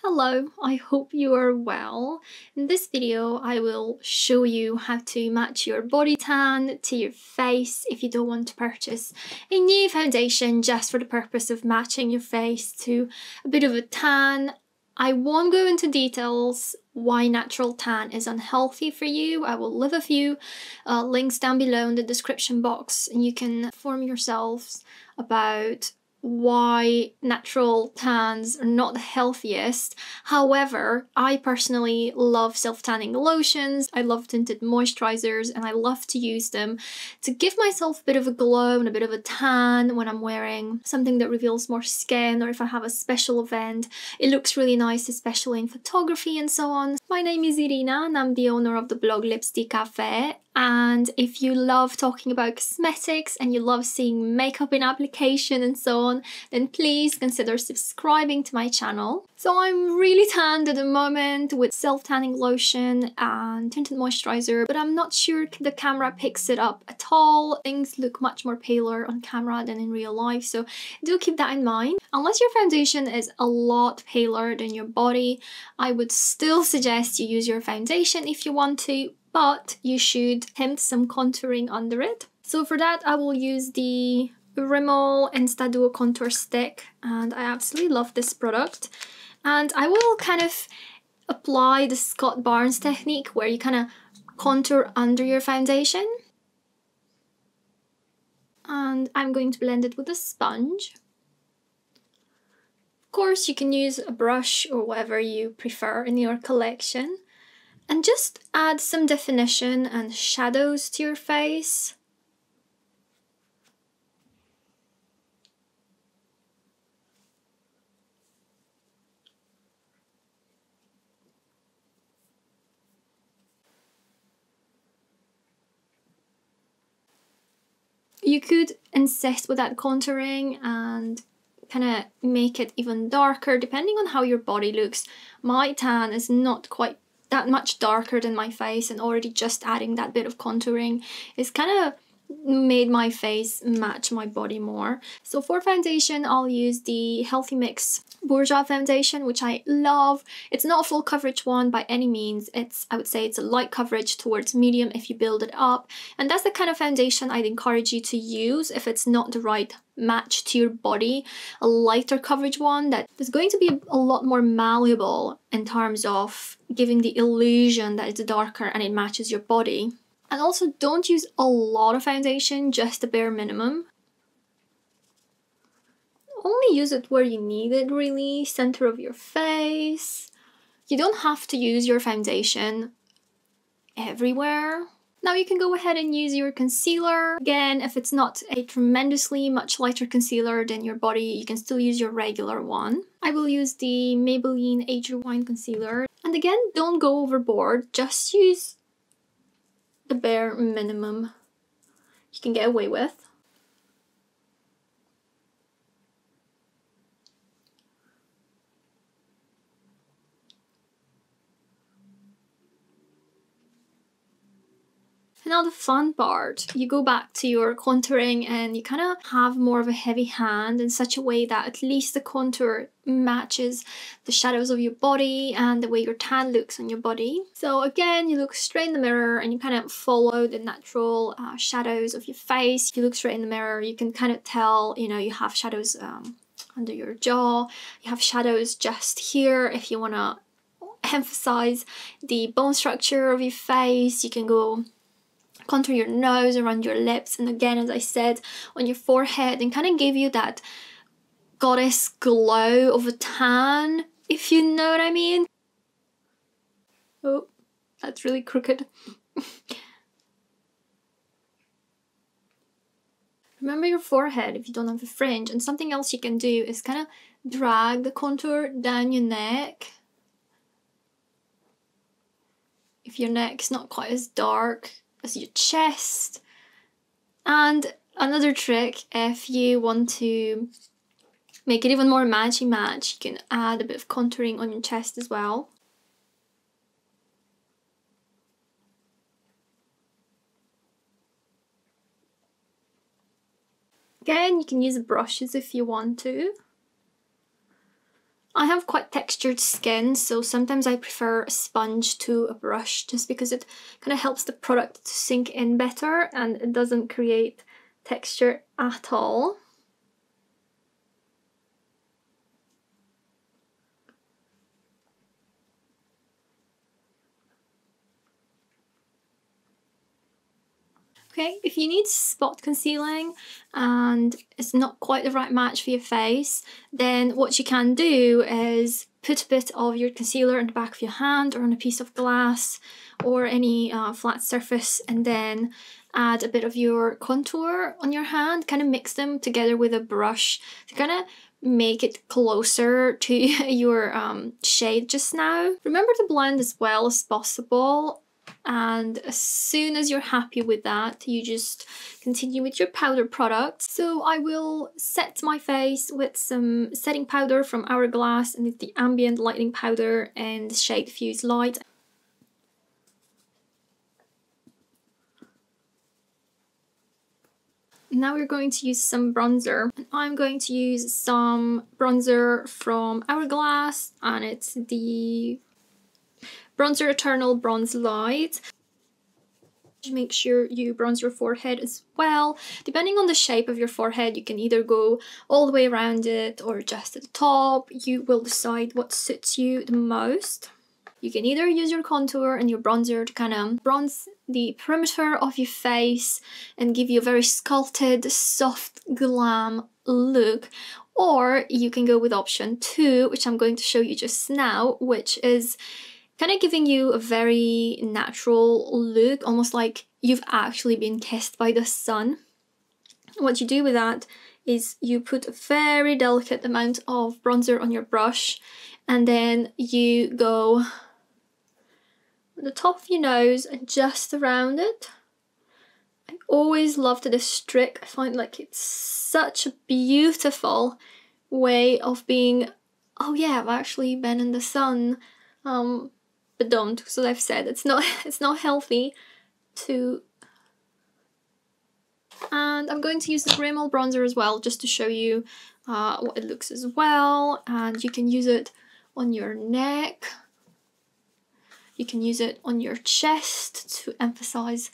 Hello, I hope you are well. In this video, I will show you how to match your body tan to your face if you don't want to purchase a new foundation just for the purpose of matching your face to a bit of a tan. I won't go into details why natural tan is unhealthy for you. I will leave a few links down below in the description box and you can inform yourselves about why natural tans are not the healthiest. However, I personally love self-tanning lotions, I love tinted moisturisers, and I love to use them to give myself a bit of a glow and a bit of a tan when I'm wearing something that reveals more skin, or if I have a special event. It looks really nice, especially in photography and so on. My name is Irina and I'm the owner of the blog Lipstick Cafe. And if you love talking about cosmetics and you love seeing makeup in application and so on, then please consider subscribing to my channel. So I'm really tanned at the moment with self-tanning lotion and tinted moisturizer, but I'm not sure the camera picks it up at all. Things look much more paler on camera than in real life, so do keep that in mind. Unless your foundation is a lot paler than your body, I would still suggest you use your foundation if you want to, but you should hint some contouring under it. So for that, I will use the Rimmel Insta Duo Contour Stick, and I absolutely love this product. And I will kind of apply the Scott Barnes technique where you kind of contour under your foundation. And I'm going to blend it with a sponge. Of course, you can use a brush or whatever you prefer in your collection. And just add some definition and shadows to your face. You could insist with that contouring and kind of make it even darker depending on how your body looks. My tan is not quite that much darker than my face, and already just adding that bit of contouring is kind of made my face match my body more. So for foundation, I'll use the Healthy Mix Bourjois foundation, which I love. It's not a full coverage one by any means. I would say it's a light coverage towards medium if you build it up, and that's the kind of foundation I'd encourage you to use if it's not the right match to your body. A lighter coverage one that is going to be a lot more malleable in terms of giving the illusion that it's darker and it matches your body. And also, don't use a lot of foundation, just the bare minimum. Only use it where you need it, really, center of your face. You don't have to use your foundation everywhere. Now you can go ahead and use your concealer. Again, if it's not a tremendously much lighter concealer than your body, you can still use your regular one. I will use the Maybelline Age Rewind Concealer. And again, don't go overboard, just use the bare minimum you can get away with. And now the fun part, you go back to your contouring and you kind of have more of a heavy hand in such a way that at least the contour matches the shadows of your body and the way your tan looks on your body. So again, you look straight in the mirror and you kind of follow the natural shadows of your face. If you look straight in the mirror, you can kind of tell, you know, you have shadows under your jaw, you have shadows just here. If you want to emphasize the bone structure of your face, you can go contour your nose, around your lips, and again, as I said, on your forehead, and kind of give you that goddess glow of a tan, if you know what I mean. Oh, that's really crooked. Remember your forehead if you don't have a fringe, and something else you can do is kind of drag the contour down your neck. If your neck's not quite as dark as your chest. And another trick, if you want to make it even more matchy match, you can add a bit of contouring on your chest as well. Again, you can use brushes if you want to. I have quite textured skin, so sometimes I prefer a sponge to a brush just because it kind of helps the product to sink in better and it doesn't create texture at all. Okay, if you need spot concealing and it's not quite the right match for your face, then what you can do is put a bit of your concealer in the back of your hand or on a piece of glass or any flat surface, and then add a bit of your contour on your hand, kind of mix them together with a brush to kind of make it closer to your shade just now. Remember to blend as well as possible. And as soon as you're happy with that, you just continue with your powder products. So I will set my face with some setting powder from Hourglass, and it's the Ambient Lightening Powder and the shade Diffused Light. Now we're going to use some bronzer. I'm going to use some bronzer from Hourglass, and it's the Bronzer Eternal Bronze Light. Make sure you bronze your forehead as well. Depending on the shape of your forehead, you can either go all the way around it or just at the top. You will decide what suits you the most. You can either use your contour and your bronzer to kind of bronze the perimeter of your face and give you a very sculpted, soft, glam look, or you can go with option 2, which I'm going to show you just now, which is kind of giving you a very natural look, almost like you've actually been kissed by the sun. What you do with that is you put a very delicate amount of bronzer on your brush, and then you go at the top of your nose and just around it. I always loved this trick. I find like it's such a beautiful way of being, oh yeah, I've actually been in the sun. But don't, because I've said it's not healthy to. And I'm going to use this Rimmel bronzer as well, just to show you what it looks as well. And you can use it on your neck. You can use it on your chest to emphasize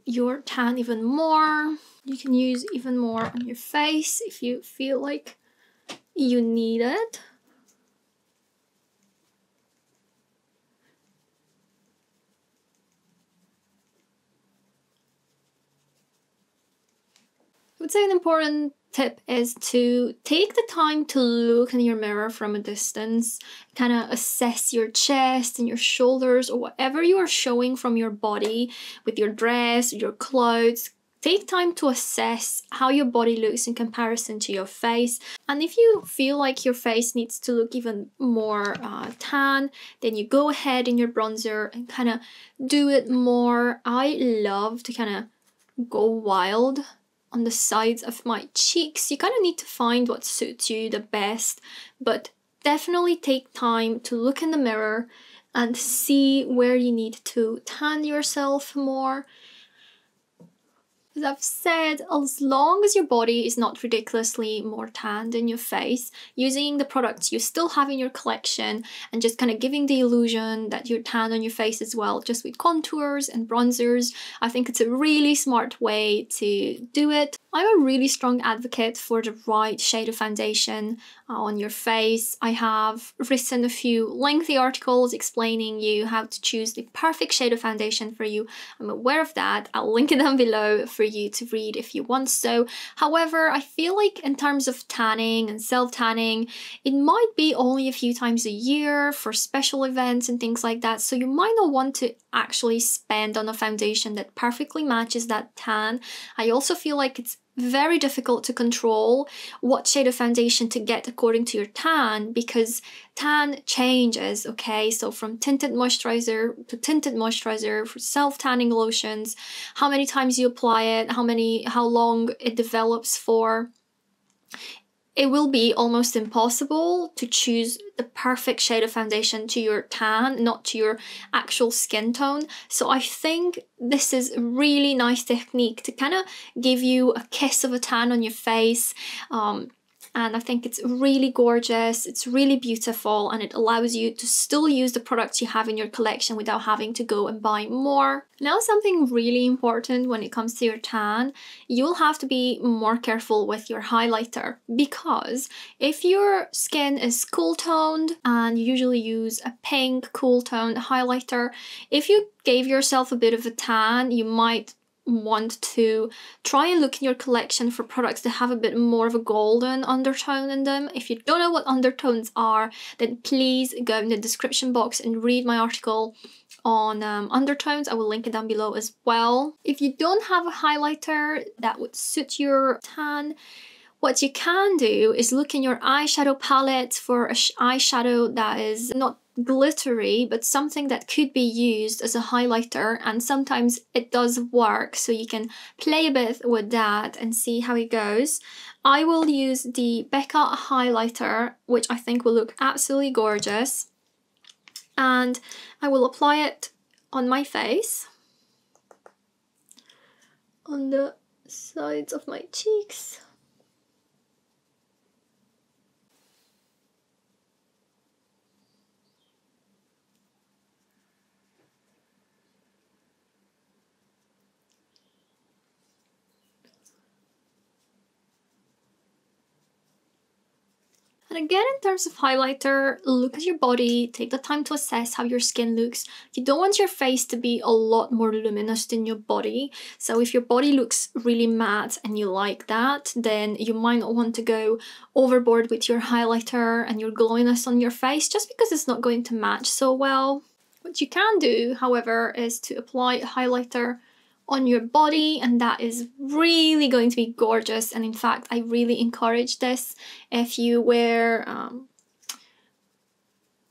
your tan even more. You can use even more on your face if you feel like you need it. I would say an important tip is to take the time to look in your mirror from a distance, kind of assess your chest and your shoulders or whatever you are showing from your body with your dress, your clothes. Take time to assess how your body looks in comparison to your face. And if you feel like your face needs to look even more tan, then you go ahead in your bronzer and kind of do it more. I love to kind of go wild on the sides of my cheeks. You kind of need to find what suits you the best, but definitely take time to look in the mirror and see where you need to tan yourself more. As I've said, as long as your body is not ridiculously more tan than your face, using the products you still have in your collection and just kind of giving the illusion that you're tan on your face as well, just with contours and bronzers, I think it's a really smart way to do it. I'm a really strong advocate for the right shade of foundation on your face. I have written a few lengthy articles explaining you how to choose the perfect shade of foundation for you. I'm aware of that. I'll link it down below for you to read if you want so. However, I feel like in terms of tanning and self-tanning, it might be only a few times a year for special events and things like that, so you might not want to actually spend on a foundation that perfectly matches that tan. I also feel like it's very difficult to control what shade of foundation to get according to your tan, because tan changes, okay? So from tinted moisturizer to tinted moisturizer for self-tanning lotions, how many times you apply it, how long it develops for. It will be almost impossible to choose the perfect shade of foundation to your tan, not to your actual skin tone. So I think this is a really nice technique to kind of give you a kiss of a tan on your face, and I think it's really gorgeous, it's really beautiful, and it allows you to still use the products you have in your collection without having to go and buy more. Now, something really important when it comes to your tan, you'll have to be more careful with your highlighter, because if your skin is cool toned and you usually use a pink cool toned highlighter, if you gave yourself a bit of a tan, you might want to try and look in your collection for products that have a bit more of a golden undertone in them. If you don't know what undertones are, then please go in the description box and read my article on undertones. I will link it down below as well. If you don't have a highlighter that would suit your tan, what you can do is look in your eyeshadow palette for an eyeshadow that is not glittery, but something that could be used as a highlighter, and sometimes it does work, so you can play a bit with that and see how it goes. I will use the BECCA highlighter, which I think will look absolutely gorgeous, and I will apply it on my face, on the sides of my cheeks. And again, in terms of highlighter, look at your body, take the time to assess how your skin looks. You don't want your face to be a lot more luminous than your body. So if your body looks really matte and you like that, then you might not want to go overboard with your highlighter and your glowiness on your face, just because it's not going to match so well. What you can do, however, is to apply a highlighter on your body, and that is really going to be gorgeous. And in fact, I really encourage this. If you wear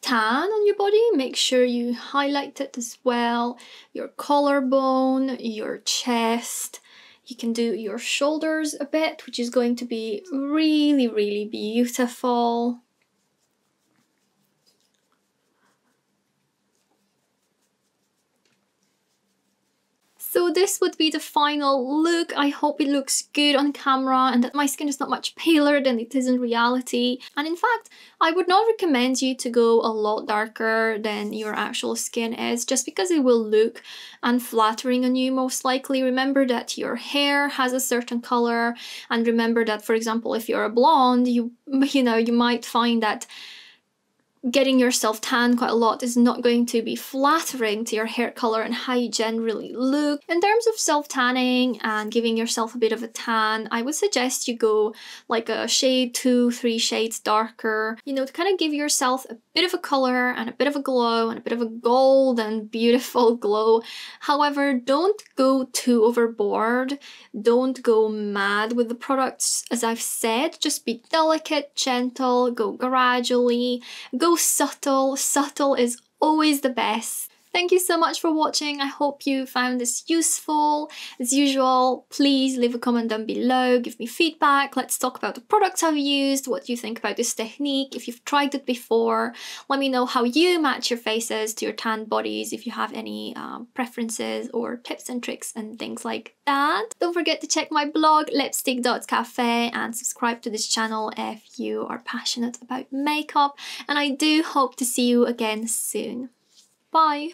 tan on your body, make sure you highlight it as well. Your collarbone, your chest. You can do your shoulders a bit, which is going to be really, really beautiful. So this would be the final look. I hope it looks good on camera and that my skin is not much paler than it is in reality. And in fact, I would not recommend you to go a lot darker than your actual skin is, just because it will look unflattering on you most likely. Remember that your hair has a certain color, and remember that, for example, if you're a blonde, you might find that getting yourself tan quite a lot is not going to be flattering to your hair color and how you generally look. In terms of self-tanning and giving yourself a bit of a tan, I would suggest you go like a shade 2-3 shades darker, to kind of give yourself a bit of a color and a bit of a glow and a bit of a gold and beautiful glow. However, don't go too overboard. Don't go mad with the products. As I've said, just be delicate, gentle, go gradually, go subtle. Subtle is always the best. Thank you so much for watching. I hope you found this useful. As usual, please leave a comment down below, give me feedback. Let's talk about the products I've used, what you think about this technique, if you've tried it before. Let me know how you match your faces to your tan bodies, if you have any preferences or tips and tricks and things like that. Don't forget to check my blog, lipstick.cafe, and subscribe to this channel if you are passionate about makeup. And I do hope to see you again soon. Bye!